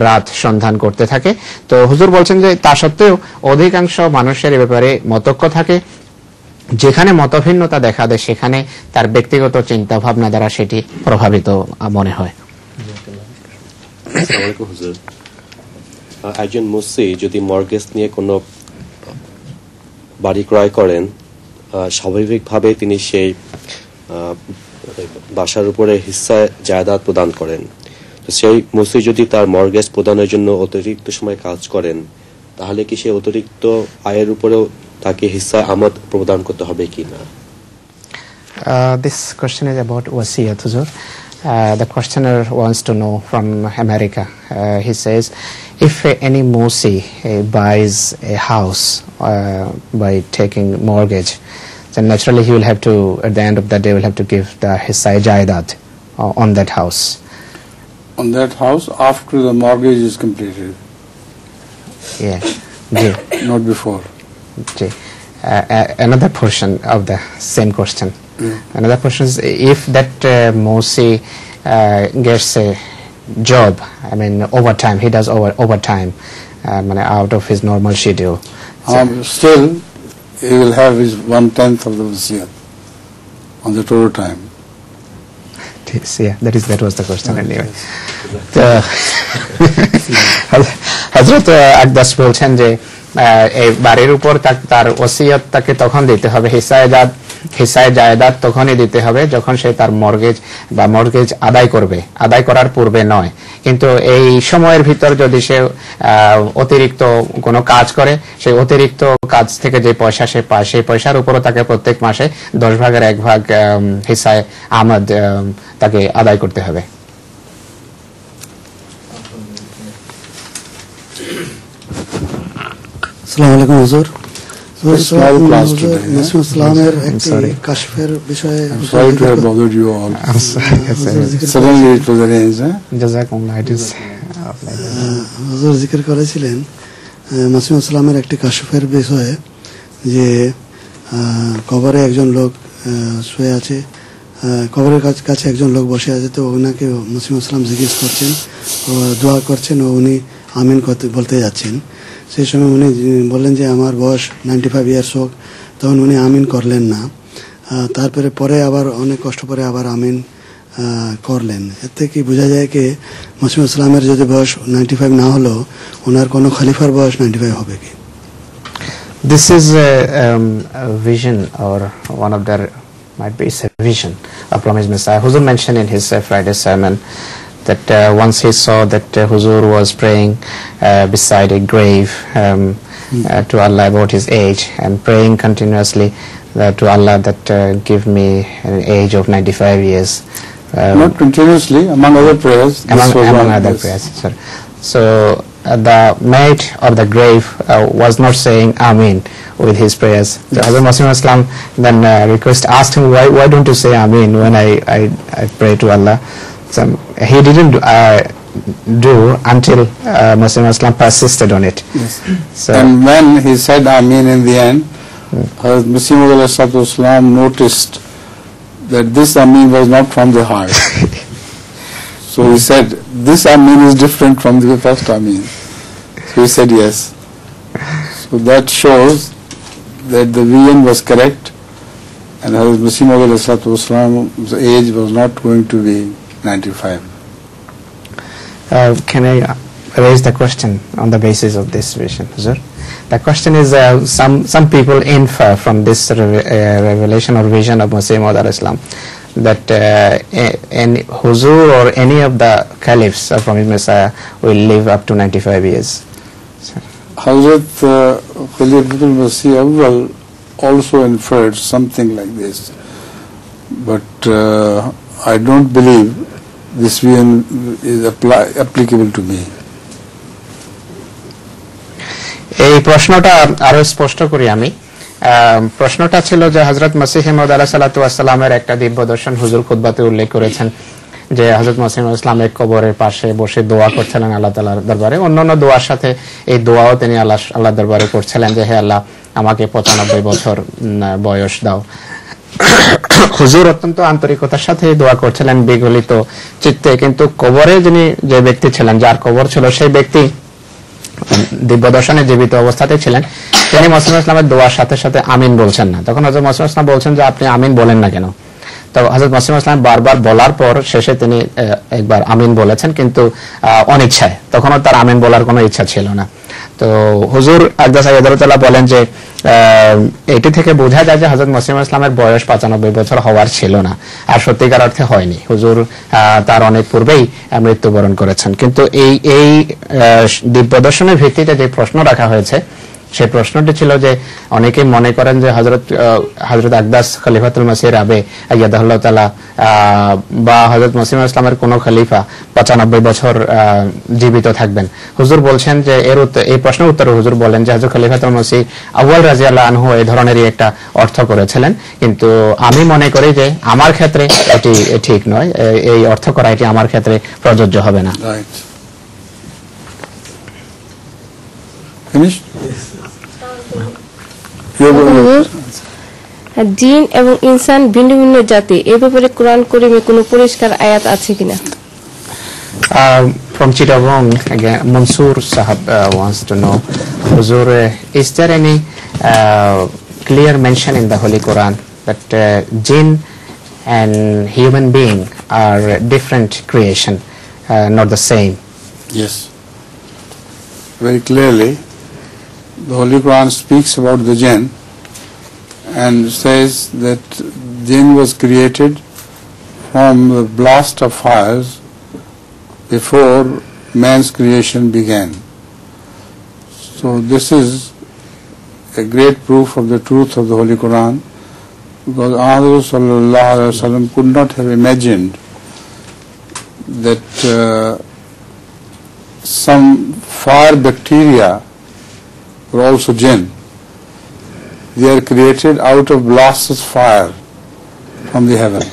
রাত সন্ধান করতে থাকে। তো হুজুর বলছেন যে তা সত্ত্বেও অধিকাংশ মানুষের এই ব্যাপারে মতৈক্য থাকে। যেখানে মতভিন্নতা দেখা দেয় সেখানে তার ব্যক্তিগত চিন্তা ভাবনা দ্বারা সেটি প্রভাবিত মনে হয়। একজন মুসি যদি মর্গেজ নিয়ে কোনো বাড়ি ক্রয় করেন, স্বাভাবিকভাবে তিনি সেই বাসার উপরে হিস্সা জায়দাত প্রদান করেন। তো সেই মুসি যদি তার মর্গেজ প্রদানের জন্য অতিরিক্ত সময় কাজ করেন, তাহলে কি সেই অতিরিক্ত আয়ের উপরেও তাকে হিস্সা আমদ প্রদান করতে হবে কিনা? This question is about wasiyat, Huzur. The questioner wants to know from America. He says, if any Musi buys a house by taking mortgage, then naturally he will have to, at the end of the day, will have to give the hissa jaidat on that house. on that house after the mortgage is completed. Yeah. Ji. Not before. Ji. Another portion of the same question. Another portion is if that Mosi gets a job, I mean overtime, he does overtime out of his normal schedule. Still, he will have his 1/10 of the wasiyat on the total time. Yeah, that was the question anyway. হযরত আকদাস বলছেন যে এই বাড়ির উপর তার ওসিয়তটাকে তখন দিতে হবে, হিসায়ে জায়দাত তখনই দিতে হবে যখন সে তার মর্গেজ আদায় করার পূর্বে নয়। কিন্তু এই সময়ের ভিতর যদি সে অতিরিক্ত কোনো কাজ করে, সেই অতিরিক্ত কাজ থেকে যে পয়সা সে পায় সেই পয়সার উপরও তাকে প্রত্যেক মাসে 10 ভাগের 1 ভাগ হিসায়ে আমদ তাকে আদায় করতে হবে। আসসালামু আলাইকুম হুজুর। মাসুম ইসলামের একটি কাশফের বিষয়ে Sorry to have bothered you all. Suddenly it was arranged. হুজুর জিকির করেছিলেন মাসুম ইসলামের একটি কাশফের বিষয়ে যে কবরে একজন লোক শুয়ে আছে, কবরের কাছে একজন লোক বসে আছে, তো ওনাকে মাসুম ইসলাম জিজ্ঞেস করছেন ও দোয়া করছেন ও উনি আমিন বলতে যাচ্ছেন। সেই সময় উনি বললেন যে আমার বয়স 95 ইয়ার্স হোক, তখন উনি আমিন করলেন না। তারপরে পরে আবার অনেক কষ্ট পরে আবার আমিন করলেন। এতে কি বোঝা যায় কি মাসুম ইসলামের যদি বয়স 95 না হলো ওনার কোনো খলিফার বয়স 95 হবে কি? This is a vision, or one of their might be a vision of promised Messiah. Huzur mentioned in his Friday sermon that once he saw that Huzur was praying beside a grave to Allah about his age and praying continuously to Allah that give me an age of 95 years. Not continuously, among other prayers. Among other prayers, sir. So the mate of the grave was not saying Amin with his prayers. So Hazrat Masih Islam then asked him, why don't you say Amin when I pray to Allah? So he didn't do until Masih Islam persisted on it. Yes. So, and when he said Amin in the end, Hazrat Masih Islam noticed that this Amin was not from the heart. So he said, this Amin is different from the first Amin. So he said yes. So that shows that the vision was correct, and Hazrat Masih Islam's age was not going to be 95. Can I raise the question on the basis of this vision, sir? The question is, some people infer from this revelation or vision of Masih Maud al-Islam that any Huzur or any of the caliphs from his Messiah will live up to 95 years. Hazrat Khalifatul Masih Awwal also inferred something like this, but I don't believe this vision is applicable to me. এই প্রশ্নটা আরো স্পষ্ট করি আমি। প্রশ্নটা ছিল যে হযরত মসিহ মাউদ আলাইহিস সালাতু ওয়াস সালামের একটা দিব্য দর্শন হুজুর খুতবাতে উল্লেখ করেছেন যে হযরত মসিহ মাউদ ইসলামের কবরের পাশে বসে দোয়া করছিলেন আল্লাহ তাআলার দরবারে। অন্যান্য দোয়ার সাথে এই দোয়াও তিনি আল্লাহর দরবারে করছিলেন যে হে আল্লাহ আমাকে 95 বছর বয়স দাও। হুজুর অত্যন্ত আন্তরিকতার সাথে দোয়া করছিলেন বিগলিত চিত্তে, কিন্তু কবরে যে ব্যক্তি ছিলেন, যার কবর ছিল, সেই ব্যক্তি দিব্য দর্শনে জীবিত অবস্থাতে ছিলেন। তিনি মসিহ ইসলামের দোয়ার সাথে সাথে আমিন বলছেন না। তখন হযরত মসিহ ইসলাম বলছেন যে আপনি আমিন বলেন না কেন? তো হযরত মসিহ ইসলাম বারবার বলার পর শেষে তিনি একবার আমিন বলেছেন, কিন্তু অনিচ্ছায়। তখনও তার আমিন বলার কোনো ইচ্ছা ছিল না। তো হুজুর আকদাস আইয়াদাল্লাহ বলেন যে এটি থেকে বোঝা যায় যে হযরত মসিহ ইসলামের বয়স 95 বছর হওয়ার ছিল না, আর সত্যিকার অর্থে হয়নি। হুজুর তার অনেক পূর্বেই মৃত্যুবরণ করেছেন। কিন্তু এই দিব্য দর্শনের ভিত্তিতে যে প্রশ্ন রাখা হয়েছে সেই প্রশ্নটি ছিল যে অনেকে মনে করেন যে হযরত আকদাস খলিফাতুল মসিহ রাবে আইয়াদাহুল্লাহ তাআলা বা হযরত মসিহ ইসলামের কোন খলিফা 95 বছর জীবিত থাকবেন। হুজুর বলছেন যে এই প্রশ্নের উত্তরে হুজুর বলেন যে হযরত খলিফাতুল মসিহ আউয়াল রাদিয়াল্লাহু আনহু এই ধরনেরই একটা অর্থ করেছিলেন, কিন্তু আমি মনে করি যে আমার ক্ষেত্রে এটি ঠিক নয়, এই অর্থ করা এটি আমার ক্ষেত্রে প্রযোজ্য হবে না। Right. Finished? জিন এবং ইনসান ভিন্ন ভিন্ন জাতি, এই ব্যাপারে কোরআন কারীমে কোনো পরিষ্কার আয়াত আছে কিনা? From Chittagong, again, Mansoor Sahab wants to know, Huzur, is there any clear mention in the Holy Quran that jinn and human being are different creation, not the same? Yes. Very clearly, the Holy Quran speaks about the jinn and says that jinn was created from the blast of fires before man's creation began. So this is a great proof of the truth of the Holy Quran, because Ahmad sallallahu alaihi wasallam could not have imagined that some fire bacteria were also jinn. They are created out of blasts of fire from the heaven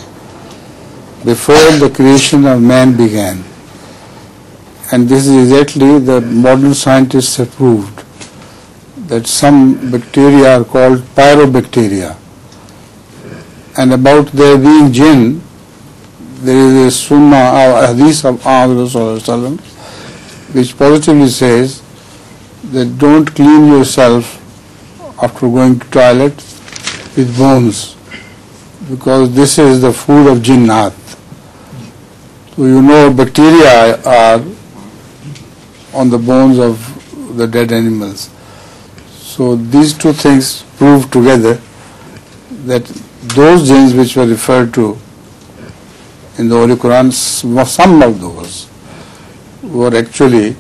before the creation of man began. And this is exactly the modern scientists have proved, that some bacteria are called pyrobacteria. And about their being jinn, there is a sunnah or hadith of Ahmad which positively says that don't clean yourself after going to toilet with bones, because this is the food of jinnat. So you know bacteria are on the bones of the dead animals. So these two things prove together that those jinns which were referred to in the Holy Quran, some of those were actually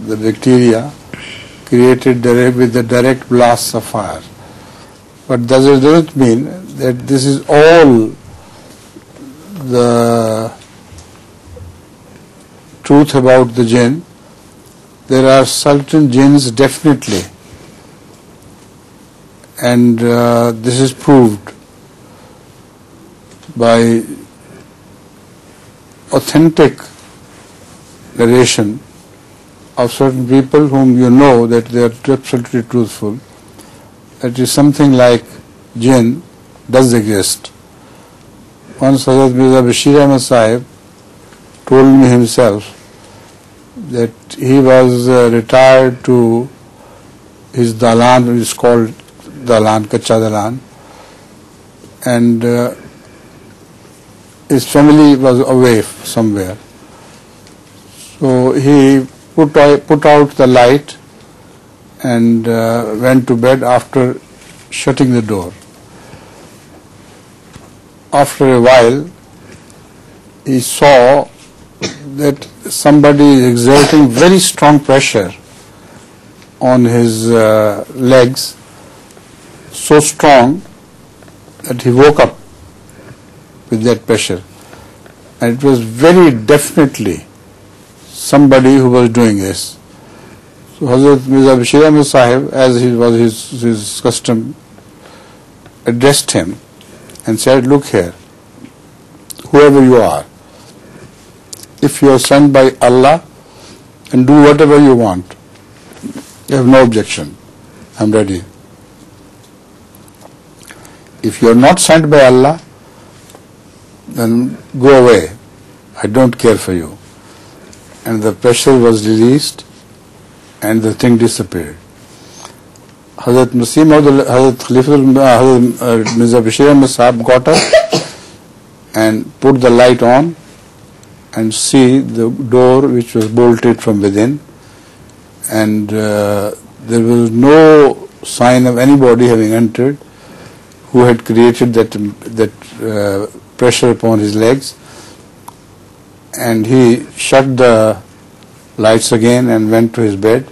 the bacteria created with the direct blasts of fire. But that doesn't mean that this is all the truth about the jinn. There are certain jinns definitely, and this is proved by authentic narration of certain people whom you know that they are absolutely truthful. That is something like jinn does exist. Once Hazrat Mirza Bashir Ahmad Sahib told me himself that he was retired to his dalan, it is called dalan, kacha dalan, and his family was away somewhere. So he put out the light and went to bed after shutting the door. After a while, he saw that somebody is exerting very strong pressure on his legs, so strong that he woke up with that pressure. And it was very definitely somebody who was doing this. So Hazrat Mirza Bashir Ahmad Sahib, as he was his custom, addressed him and said, "Look here, whoever you are, if you are sent by Allah, and do whatever you want. You have no objection. I'm ready. If you are not sent by Allah, then go away. I don't care for you." And the pressure was released and the thing disappeared. Hazrat Mirza Bashir Ahmad Sahib got up and put the light on and see the door which was bolted from within, and there was no sign of anybody having entered who had created that pressure upon his legs. And he shut the lights again and went to his bed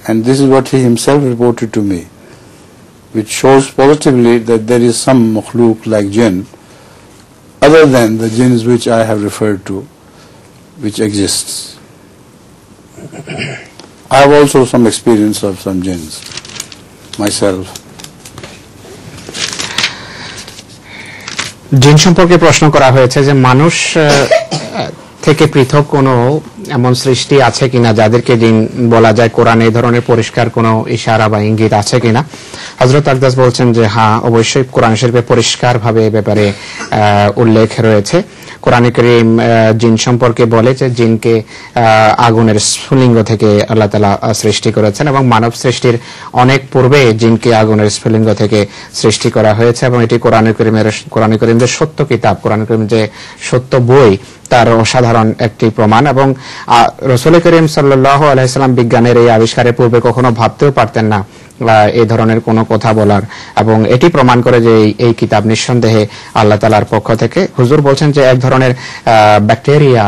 And this is what he himself reported to me, which shows positively that there is some makhluk like jinn, other than the jinns which I have referred to, which exists. I have also some experience of some jinns myself. জিন সম্পর্কে প্রশ্ন করা হয়েছে যে মানুষ থেকে পৃথক কোনো এমন সৃষ্টি আছে কিনা যাদেরকে জিন বলা যায়, কোরআনে এই ধরনের পরিষ্কার কোনো ইশারা বা ইঙ্গিত আছে কিনা। হযরত আকদাস বলছেন যে হ্যাঁ, অবশ্যই কোরআন শরীফে পরিষ্কারভাবে এ ব্যাপারে উল্লেখ রয়েছে। কোরআনে কারীম জিন সম্পর্কে বলে যে জিনকে আগুনের স্ফুলিঙ্গ থেকে আল্লাহ তাআলা সৃষ্টি করেছেন এবং মানব সৃষ্টির অনেক পূর্বে জিনকে আগুনের স্ফুলিঙ্গ থেকে সৃষ্টি করা হয়েছে এবং এটি কোরআনে কারীমের যে সত্য কিতাব, কোরআনে কারীম যে সত্য বই, তার অসাধারণ একটি প্রমাণ। এবং রাসূল করিম সাল্লাল্লাহু আলাইহি সাল্লাম বিজ্ঞানের এই আবিষ্কারের পূর্বে কখনো ভাবতেও পারতেন না এই ধরনের কোনো কথা বলার, এবং এটি প্রমাণ করে যে এই কিতাব নিঃসন্দেহে আল্লাহ তাআলার পক্ষ থেকে। হুজুর বলছেন যে এক ধরনের ব্যাকটেরিয়া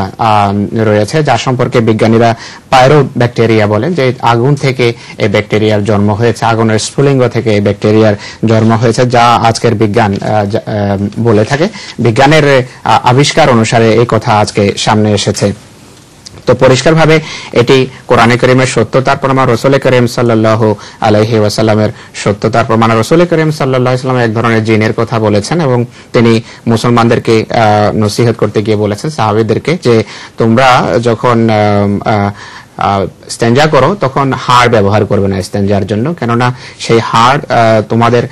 রয়েছে যা সম্পর্কে বিজ্ঞানীরা পাইরো ব্যাকটেরিয়া বলেন, যে আগুন থেকে এই ব্যাকটেরিয়ার জন্ম হয়েছে, আগুনের স্ফুলিঙ্গ থেকে এই ব্যাকটেরিয়ার জন্ম হয়েছে, যা আজকের বিজ্ঞান বলে থাকে। বিজ্ঞানের আবিষ্কার অনুসারে এই কথা আজকে সামনে এসেছে। তো পরিষ্কারভাবে এটি কোরআনে কারীমের সত্যতার প্রমাণ, রাসূল করিম সাল্লাল্লাহু আলাইহি ওয়াসাল্লামের সত্যতার প্রমাণ। রাসূল করিম সাল্লাল্লাহু আলাইহি ওয়াসাল্লাম এক ধরনের জিনের কথা বলেছেন এবং তিনি মুসলমানদেরকে নসিহত করতে গিয়ে বলেছেন সাহাবীদেরকে যে তোমরা যখন স্টেঞ্জা করো তখন হাড় ব্যবহার করবে না স্টেঞ্জার জন্য, কেননা সেই হাড় তোমাদের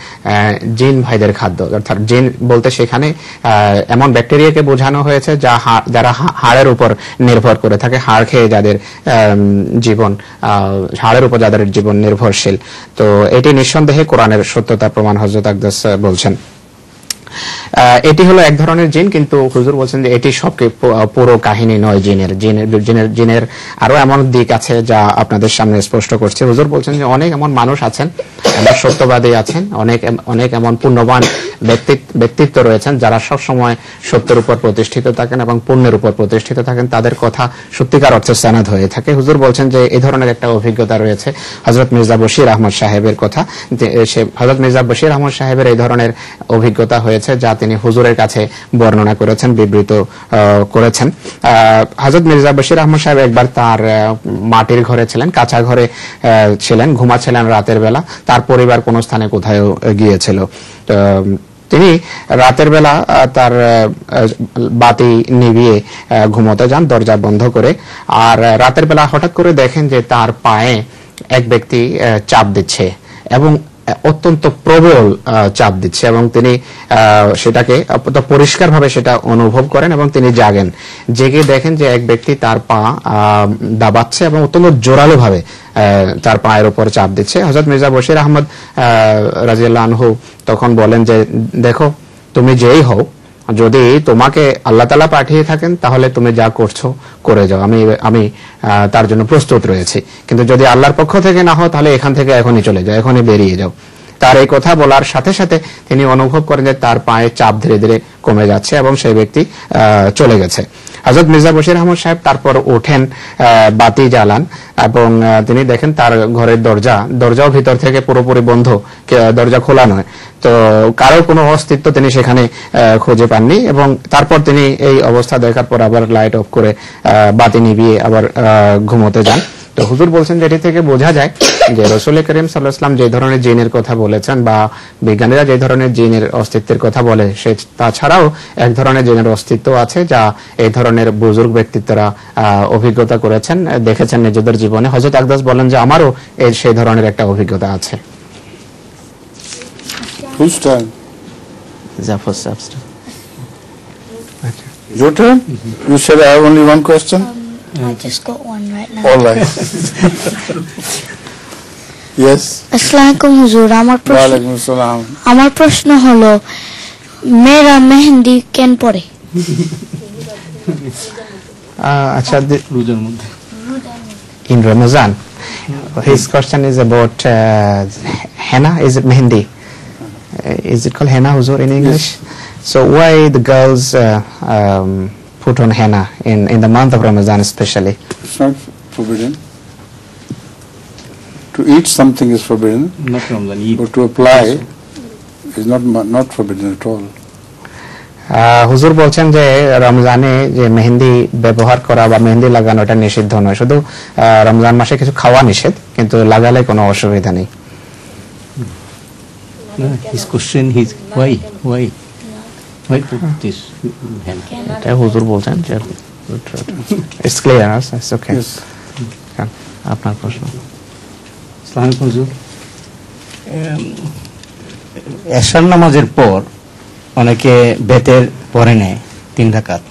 জিন ভাইদের খাদ্য। অর্থাৎ জিন বলতে সেখানে এমন ব্যাকটেরিয়াকে বোঝানো হয়েছে যারা হাড়ের উপর নির্ভর করে থাকে, হাড় খেয়ে যাদের জীবন, হাড়ের উপর যাদের জীবন নির্ভরশীল। তো এটি নিঃসন্দেহে কোরআনের সত্যতা প্রমাণ হযরত আকদাস বলছেন। এটি হলো এক ধরনের জিন, কিন্তু হুজুর বলছেন যে এটি সবকে পুরো কাহিনী নয়। জিনের আরো এমন দিক আছে যা আপনাদের সামনে স্পষ্ট করছে। হুজুর বলছেন যে অনেক এমন মানুষ আছেন, এমন সত্যবাদী আছেন, অনেক এমন পুণ্যবান ব্যক্তিত্ব রয়েছেন যারা সব সময় সত্যের উপর প্রতিষ্ঠিত থাকেন এবং পুণ্যের উপর প্রতিষ্ঠিত থাকেন, তাদের কথা সত্যিকার অর্থে সানাদ হয়ে থাকে। হুজুর বলছেন যে এই ধরনের একটা অভিজ্ঞতা রয়েছে হযরত মির্জা বশির আহমদ সাহেবের কথা। হযরত মির্জা বশির আহমদ সাহেবের এই ধরনের অভিজ্ঞতা হয়েছে যা তিনি হুজুরের কাছে বর্ণনা করেছেন, বিবৃত করেছেন। হযরত মির্জা বশির আহমদ সাহেব একবার তার মাটির ঘরে ছিলেন, কাঁচা ঘরে ছিলেন, ঘুমাচ্ছিলেন রাতের বেলা। তার পরিবার কোন স্থানে কোথায় গিয়েছিল। তিনি রাতের বেলা তার বাতি নিভিয়ে ঘুমোতে যান দরজা বন্ধ করে। আর রাতের বেলা হঠাৎ করে দেখেন যে তার পায়ে এক ব্যক্তি চাপ দিচ্ছে এবং অত্যন্ত প্রবল চাপ দিচ্ছে, এবং তিনি সেটাকে পরিষ্কারভাবে সেটা অনুভব করেন এবং তিনি জাগেন। জেগে দেখেন যে এক ব্যক্তি তার পা দাবাচ্ছে এবং অত্যন্ত জোরালো ভাবে তার পায়ের উপর চাপ দিচ্ছে। হযরত মির্জা বশির আহমদ রাদিয়াল্লাহু আনহু তখন বলেন যে দেখো, তুমি যেই হও, যদি তোমাকে আল্লাহ তাআলা পাঠিয়ে থাকেন তাহলে তুমি যা করছো করে যাও, আমি তার জন্য প্রস্তুত রয়েছি। কিন্তু যদি আল্লাহর পক্ষ থেকে না হয় তাহলে এখান থেকে এখনই চলে যাও, এখনই বেরিয়ে যাও। তার এই কথা বলার সাথে সাথে তিনি অনুভব করেন যে তার পায়ে চাপ ধীরে ধীরে কমে যাচ্ছে এবং সেই ব্যক্তি চলে গেছে। হযরত মির্জা বশির আহমদ সাহেব তারপর ওঠেন, বাতি জ্বালান এবং তিনি দেখেন তার ঘরের দরজাও ভিতর থেকে পুরোপুরি বন্ধ, দরজা খোলা নয়। তো কারো কোনো অস্তিত্ব তিনি সেখানে খুঁজে পাননি এবং তারপর তিনি এই অবস্থা দেখার পর আবার লাইট অফ করে বাতি নিভিয়ে আবার ঘুমোতে যান। তো হুজুর বলছেন যে এটি থেকে বোঝা যায় যে রাসূল করিম সাল্লাল্লাহু আলাইহি ওয়াসাল্লাম যে ধরনের জিনের কথা বলেছেন বা বিজ্ঞানীরা যে ধরনের জিনের অস্তিত্বের কথা বলে, সে তাছাড়াও এক ধরনের জিনের অস্তিত্ব আছে যা এই ধরনের বুজুর্গ ব্যক্তিত্বরা অভিজ্ঞতা করেছেন, দেখেছেন নিজেদের জীবনে। হযরত আকদাস বলেন যে আমারও সেই ধরনের একটা অভিজ্ঞতা আছে। Whose turn? Zafar's substance. Your turn? You said I have only one question? I just got one right now. All right. Yes. আসসালামু হুজুর, ওয়ালাইকুম আসসালাম। আমার প্রশ্ন হলো মেয়েরা মেহেন্দি কেন পরে? আচ্ছা, রোজার মধ্যে in Ramadan. His question is about henna. Is it mehendi? Is it called henna, huzur, in English? Yes. So why the girls put on henna in the month of Ramadan especially? It's not forbidden. To eat something is forbidden, not Ramadan, Eid. but to apply is not forbidden at all. হুজুর বলছেন যে রমজানে যে মেহেন্দি ব্যবহার করা বা মেহেন্দি লাগানো এটা নিষিদ্ধ নয়, শুধু রমজান মাসে কিছু খাওয়া নিষেধ, কিন্তু লাগালে কোনো অসুবিধা নেই। His question is why put this hand? এটা হুজুর বলছেন যে it's clear, it's okay. Yes. আপনার প্রশ্ন। আসসালামু আলাইকুম হুজুর। এশার নামাজের পর অনেকে বেতের পরে নেয় 3 রাকাত,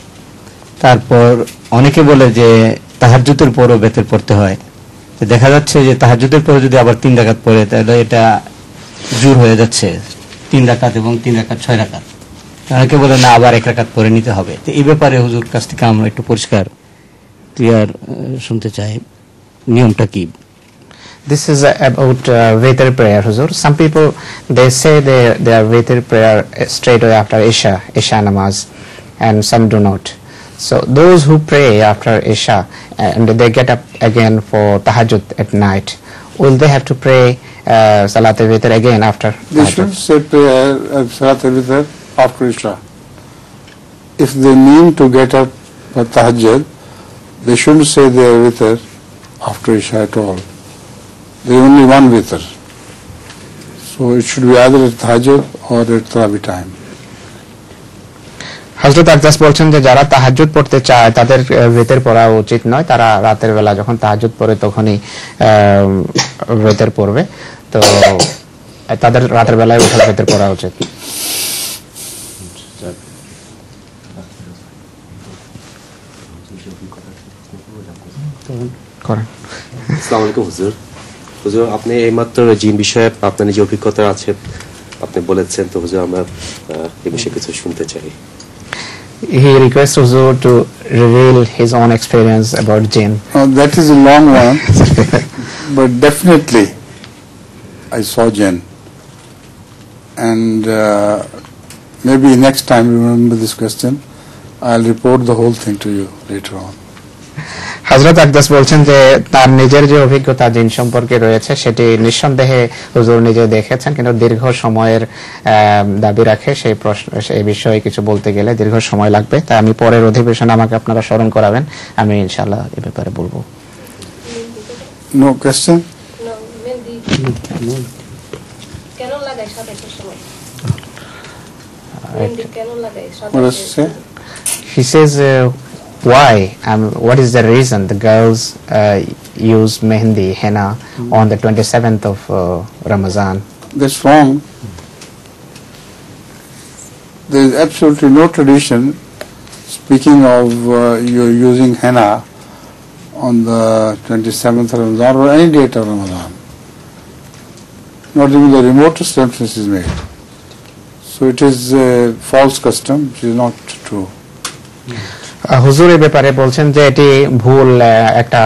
তারপর অনেকে বলে যে তাহাজ্জুদের পরও বেতের পড়তে হয়। তো দেখা যাচ্ছে যে তাহাজ্জুদের পরে যদি আবার 3 রাকাত পড়ে তাহলে এটা জোর হয়ে যাচ্ছে, 3 রাকাত এবং 3 রাকাত 6 রাকাত। অনেকে বলে না আবার 1 রাকাত পরে নিতে হবে। তো এই ব্যাপারে হুজুর কাছ থেকে আমরা একটু পরিষ্কার ক্লিয়ার শুনতে চাই, নিয়মটা কি? This is about witr prayer, Huzur. Some people, they say they are witr prayer straight away after Isha namaz, and some do not. So those who pray after Isha and they get up again for tahajjud at night, will they have to pray Salat al-Witr again after They tahajjud? should say prayer Salat al-Witr after Isha. If they mean to get up for tahajjud, they shouldn't say their witr after Isha at all. There is only one witr. So it should be either at tahajjud or at tarawih time. হযরত আকদাস বলছেন যে যারা তাহাজ্জুদ পড়তে চায় তাদের ওয়েতর পড়া উচিত নয়, তারা রাতের বেলা যখন তাহাজ্জুদ পড়ে তখনই ওয়েতর পড়বে। তো তাদের রাতের বেলায় উঠে ওয়েতর পড়া উচিত। করেন। আসসালামু আলাইকুম হুজুর। হুজুর, আপনি এইমাত্র জিন বিষয়ে আপনার নিজের অভিজ্ঞতা আছে আপনি বলেছেন, তো হুজুর আমরা এই বিষয়ে কিছু শুনতে চাই। He requests Huzur to reveal his own experience about jinn. That is a long one, but definitely I saw jinn. And maybe next time you remember this question, I'll report the whole thing to you later on. হযরত আকদাস বলছেন যে তার নিজের যে অভিজ্ঞতা জিন সম্পর্কে রয়েছে সেটি নিঃসন্দেহে হুজুর নিজে দেখেছেন, কিন্তু দীর্ঘ সময়ের দাবি রাখে। সেই প্রশ্ন এই বিষয়ে কিছু বলতে গেলে দীর্ঘ সময় লাগবে, তাই আমি পরের অধিবেশনে আমাকে আপনারা স্মরণ করাবেন, আমি ইনশাআল্লাহ এই ব্যাপারে বলবো। No question? কেন লাগায় সাদাকের সময়? কেন লাগায় What does it say? He says why, what is the reason the girls use mehendi henna on the 27th of Ramadan? That's wrong. There is absolutely no tradition speaking of you using henna on the 27th of Ramadan or any date of Ramadan. Not even the remotest reference is made. So it is a false custom, which is not true. হুজুর এই ব্যাপারে বলছেন যে এটি ভুল একটা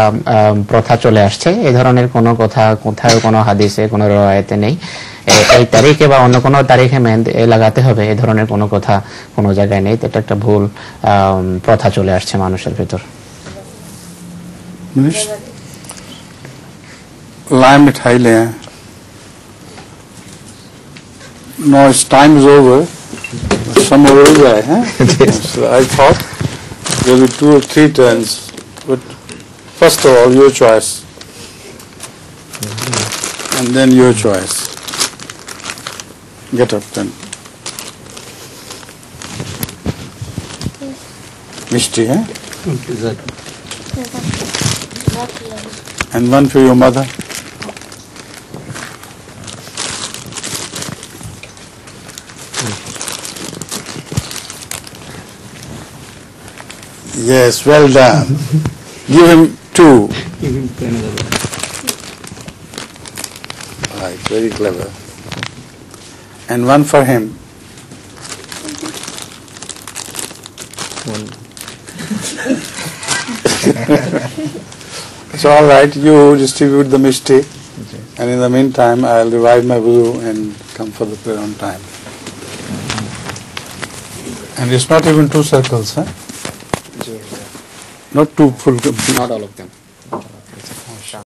প্রথা চলে আসছে। এই ধরনের কোনো কথা কোথাও কোনো হাদিসে কোনো রওয়ায়েতে নেই। এই তারিখে বা অন্য কোনো তারিখে মেহেন্দি লাগাতে হবে এই ধরনের কোনো কথা কোনো জায়গায় নেই। এটা একটা ভুল প্রথা চলে আসছে মানুষের ভিতর। Lime it highly. No, its time is over. Some over there, huh? So I thought there will be 2 or 3 turns, but first of all, your choice, and then your choice. Get up then. Mishti, huh? And one for your mother. Yes, well done. Give him 2. Give him another one. Right, very clever. And one for him. One. It's all right. You distribute the mishti, and in the meantime, I'll revive my wudu and come for the prayer on time. And it's not even 2 circles, huh? Not 2 full. Not all of them.